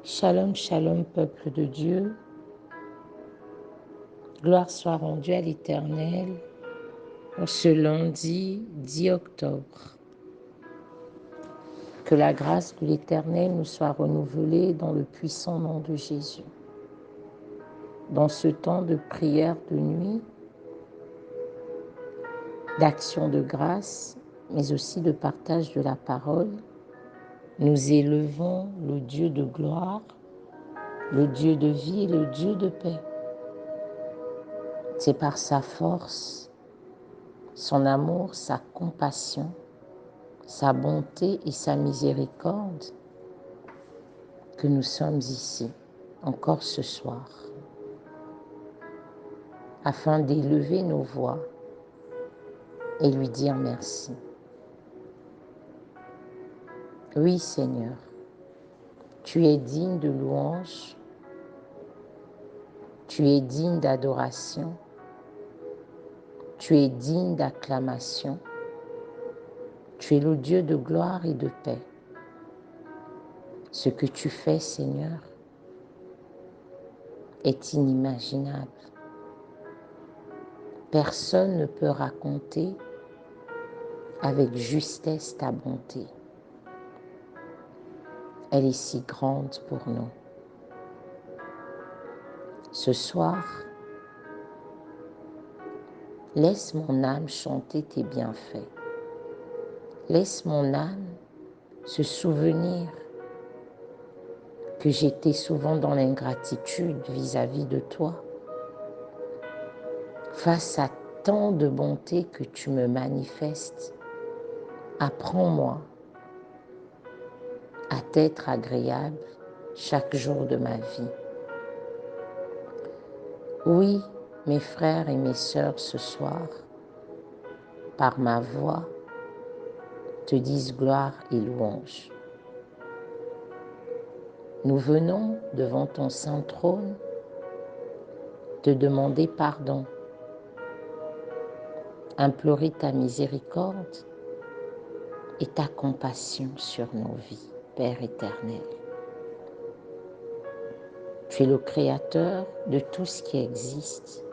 Shalom, shalom, peuple de Dieu. Gloire soit rendue à l'Éternel en ce lundi 10 octobre. Que la grâce de l'Éternel nous soit renouvelée dans le puissant nom de Jésus. Dans ce temps de prière de nuit, d'action de grâce, mais aussi de partage de la parole, nous élevons le Dieu de gloire, le Dieu de vie et le Dieu de paix. C'est par sa force, son amour, sa compassion, sa bonté et sa miséricorde que nous sommes ici, encore ce soir, afin d'élever nos voix et lui dire merci. Oui, Seigneur, tu es digne de louange, tu es digne d'adoration, tu es digne d'acclamation, tu es le Dieu de gloire et de paix. Ce que tu fais, Seigneur, est inimaginable. Personne ne peut raconter avec justesse ta bonté. Elle est si grande pour nous. Ce soir, laisse mon âme chanter tes bienfaits. Laisse mon âme se souvenir que j'étais souvent dans l'ingratitude vis-à-vis de toi. Face à tant de bonté que tu me manifestes, apprends-moi à t'être agréable chaque jour de ma vie. Oui, mes frères et mes sœurs, ce soir, par ma voix, te disent gloire et louange. Nous venons devant ton saint trône te demander pardon, implorer ta miséricorde et ta compassion sur nos vies, Père éternel. Tu es le créateur de tout ce qui existe.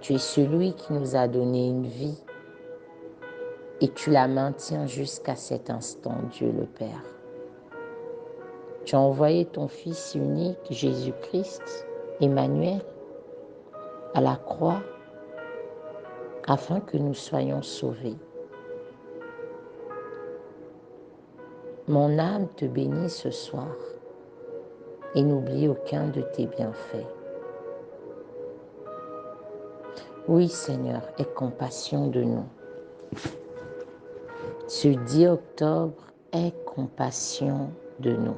Tu es celui qui nous a donné une vie et tu la maintiens jusqu'à cet instant, Dieu le Père. Tu as envoyé ton Fils unique, Jésus-Christ, Emmanuel, à la croix afin que nous soyons sauvés. Mon âme te bénit ce soir et n'oublie aucun de tes bienfaits. Oui, Seigneur, aie compassion de nous. Ce 10 octobre, aie compassion de nous.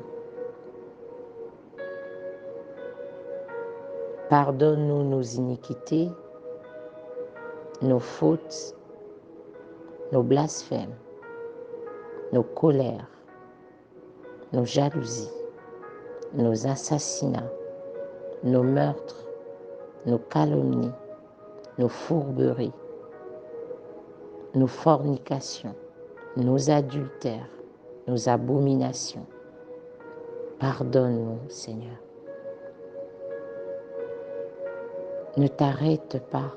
Pardonne-nous nos iniquités, nos fautes, nos blasphèmes, nos colères, nos jalousies, nos assassinats, nos meurtres, nos calomnies, nos fourberies, nos fornications, nos adultères, nos abominations. Pardonne-nous, Seigneur. Ne t'arrête pas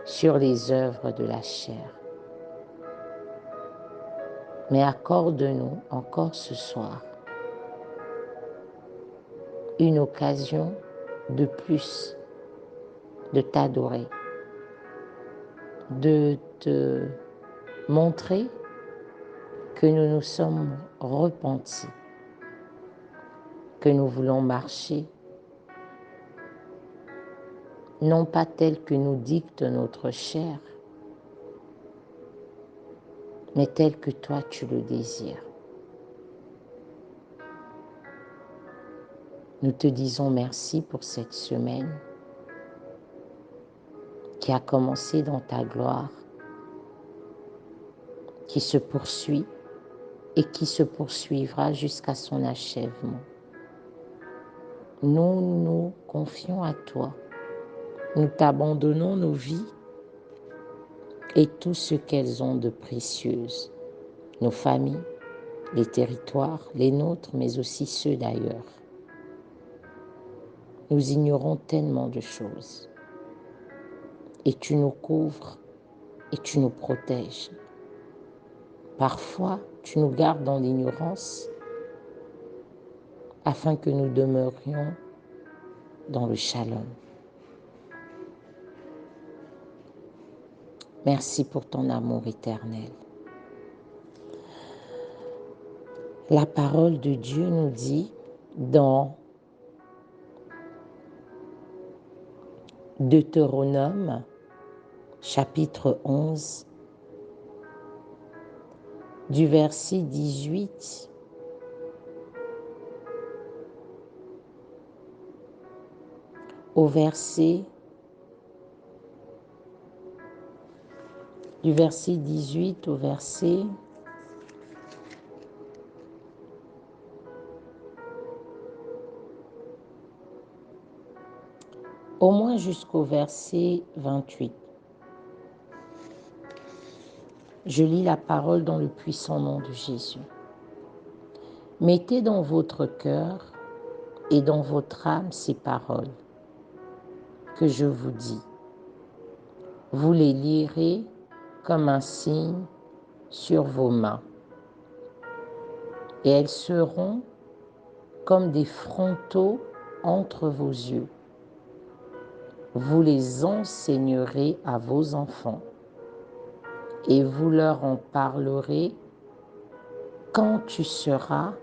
sur les œuvres de la chair, mais accorde-nous encore ce soir une occasion de plus de t'adorer, de te montrer que nous nous sommes repentis, que nous voulons marcher, non pas tel que nous dicte notre chair, mais tel que toi tu le désires. Nous te disons merci pour cette semaine qui a commencé dans ta gloire, qui se poursuit et qui se poursuivra jusqu'à son achèvement. Nous nous confions à toi. Nous t'abandonnons nos vies et tout ce qu'elles ont de précieuses, nos familles, les territoires, les nôtres, mais aussi ceux d'ailleurs. Nous ignorons tellement de choses. Et tu nous couvres et tu nous protèges. Parfois, tu nous gardes dans l'ignorance afin que nous demeurions dans le shalom. Merci pour ton amour éternel. La parole de Dieu nous dit dans Deutéronome, chapitre 11, du verset 18 au verset 18 au verset au moins jusqu'au verset 28. Je lis la parole dans le puissant nom de Jésus. Mettez dans votre cœur et dans votre âme ces paroles que je vous dis. Vous les lirez comme un signe sur vos mains, et elles seront comme des frontaux entre vos yeux. Vous les enseignerez à vos enfants, et vous leur en parlerez quand tu seras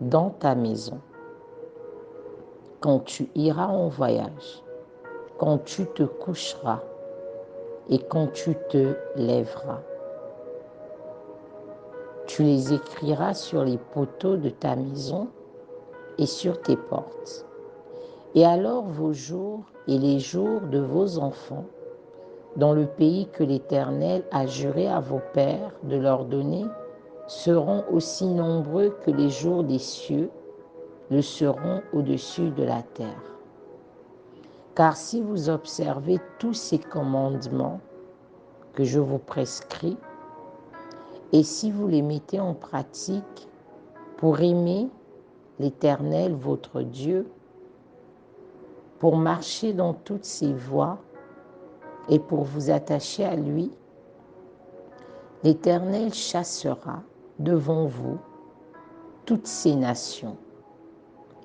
dans ta maison, quand tu iras en voyage, quand tu te coucheras et quand tu te lèveras. Tu les écriras sur les poteaux de ta maison et sur tes portes. Et alors vos jours et les jours de vos enfants, dans le pays que l'Éternel a juré à vos pères de leur donner, seront aussi nombreux que les jours des cieux le seront au-dessus de la terre. Car si vous observez tous ces commandements que je vous prescris, et si vous les mettez en pratique pour aimer l'Éternel votre Dieu, pour marcher dans toutes ses voies et pour vous attacher à lui, l'Éternel chassera devant vous toutes ces nations,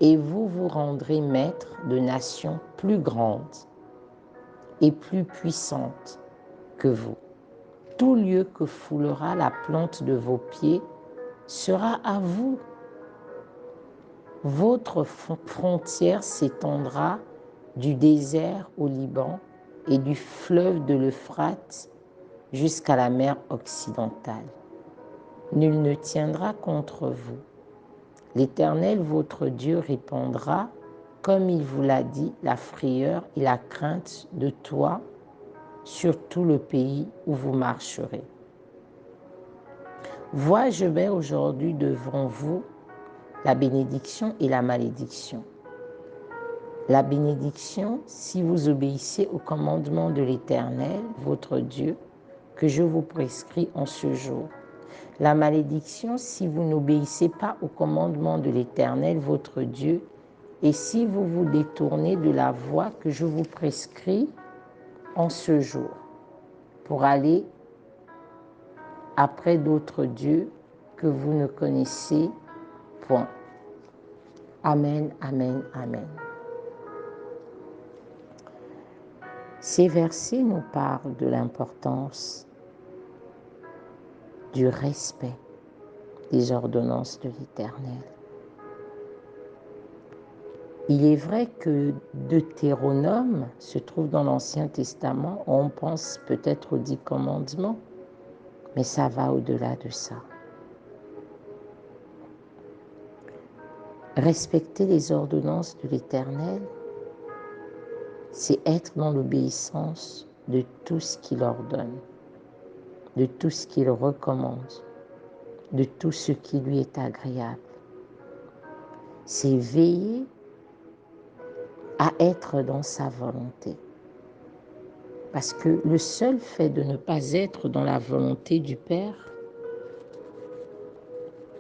et vous vous rendrez maître de nations plus grandes et plus puissantes que vous. Tout lieu que foulera la plante de vos pieds sera à vous. Votre frontière s'étendra du désert au Liban et du fleuve de l'Euphrate jusqu'à la mer occidentale. Nul ne tiendra contre vous. L'Éternel, votre Dieu, répandra, comme il vous l'a dit, la frayeur et la crainte de toi sur tout le pays où vous marcherez. Vois, je mets aujourd'hui devant vous la bénédiction et la malédiction. La bénédiction, si vous obéissez au commandement de l'Éternel, votre Dieu, que je vous prescris en ce jour. La malédiction, si vous n'obéissez pas au commandement de l'Éternel, votre Dieu, et si vous vous détournez de la voie que je vous prescris en ce jour, pour aller après d'autres dieux que vous ne connaissez point. Amen, amen, amen. Ces versets nous parlent de l'importance du respect des ordonnances de l'Éternel. Il est vrai que Deutéronome se trouve dans l'Ancien Testament. On pense peut-être aux 10 commandements, mais ça va au-delà de ça. Respecter les ordonnances de l'Éternel, c'est être dans l'obéissance de tout ce qu'il ordonne, de tout ce qu'il recommande, de tout ce qui lui est agréable. C'est veiller à être dans sa volonté. Parce que le seul fait de ne pas être dans la volonté du Père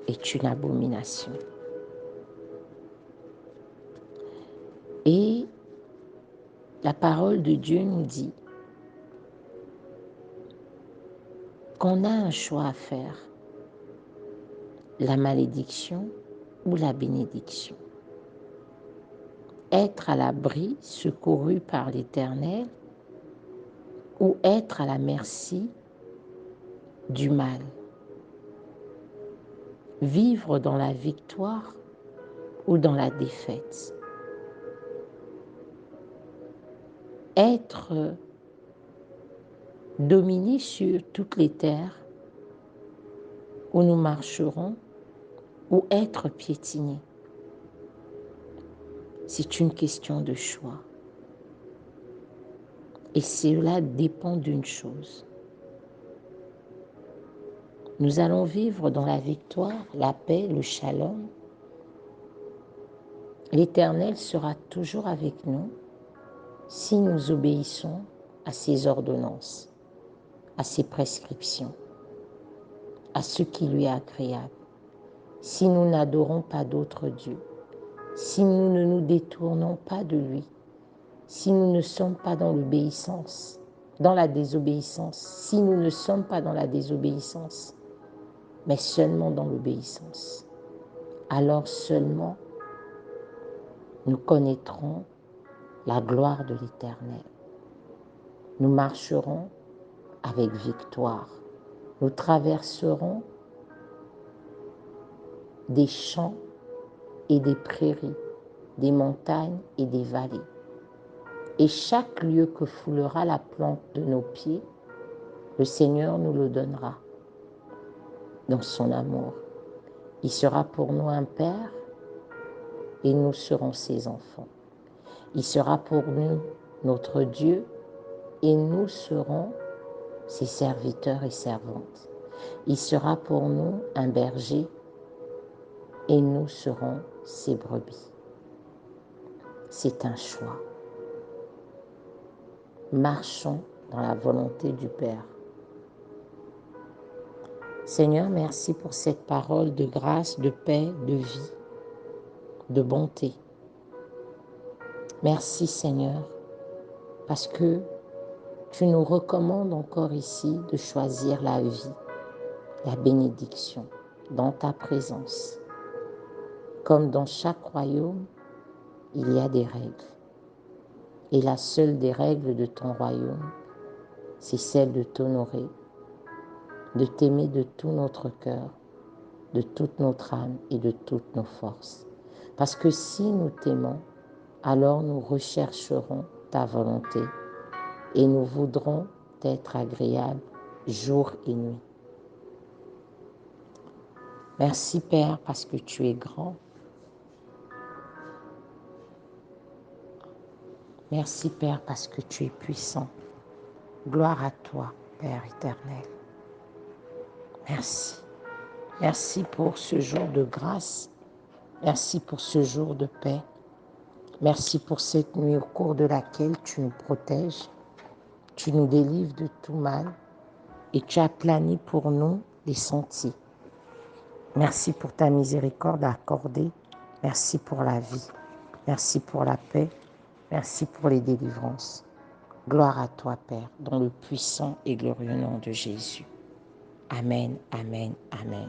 est une abomination. Et la parole de Dieu nous dit qu'on a un choix à faire, la malédiction ou la bénédiction. Être à l'abri, secouru par l'Éternel, ou être à la merci du mal. Vivre dans la victoire ou dans la défaite. Être dominé sur toutes les terres où nous marcherons ou être piétiné. C'est une question de choix. Et cela dépend d'une chose. Nous allons vivre dans la victoire, la paix, le shalom. L'Éternel sera toujours avec nous si nous obéissons à ses ordonnances, à ses prescriptions, à ce qui lui est agréable. Si nous n'adorons pas d'autre Dieu, si nous ne nous détournons pas de lui, si nous ne sommes pas dans l'obéissance, dans la désobéissance, si nous ne sommes pas dans la désobéissance, mais seulement dans l'obéissance, alors seulement nous connaîtrons la gloire de l'Éternel. Nous marcherons avec victoire. Nous traverserons des champs et des prairies, des montagnes et des vallées. Et chaque lieu que foulera la plante de nos pieds, le Seigneur nous le donnera dans son amour. Il sera pour nous un Père et nous serons ses enfants. Il sera pour nous notre Dieu et nous serons ses serviteurs et servantes. Il sera pour nous un berger et nous serons ses brebis. C'est un choix. Marchons dans la volonté du Père. Seigneur, merci pour cette parole de grâce, de paix, de vie, de bonté. Merci Seigneur, parce que tu nous recommandes encore ici de choisir la vie, la bénédiction dans ta présence. Comme dans chaque royaume, il y a des règles. Et la seule des règles de ton royaume, c'est celle de t'honorer, de t'aimer de tout notre cœur, de toute notre âme et de toutes nos forces. Parce que si nous t'aimons, alors nous rechercherons ta volonté et nous voudrons être agréables jour et nuit. Merci Père parce que tu es grand. Merci Père parce que tu es puissant. Gloire à toi, Père éternel. Merci. Merci pour ce jour de grâce. Merci pour ce jour de paix. Merci pour cette nuit au cours de laquelle tu nous protèges, tu nous délivres de tout mal et tu as plané pour nous les sentiers. Merci pour ta miséricorde accordée. Merci pour la vie. Merci pour la paix. Merci pour les délivrances. Gloire à toi, Père, dans le puissant et glorieux nom de Jésus. Amen, amen, amen.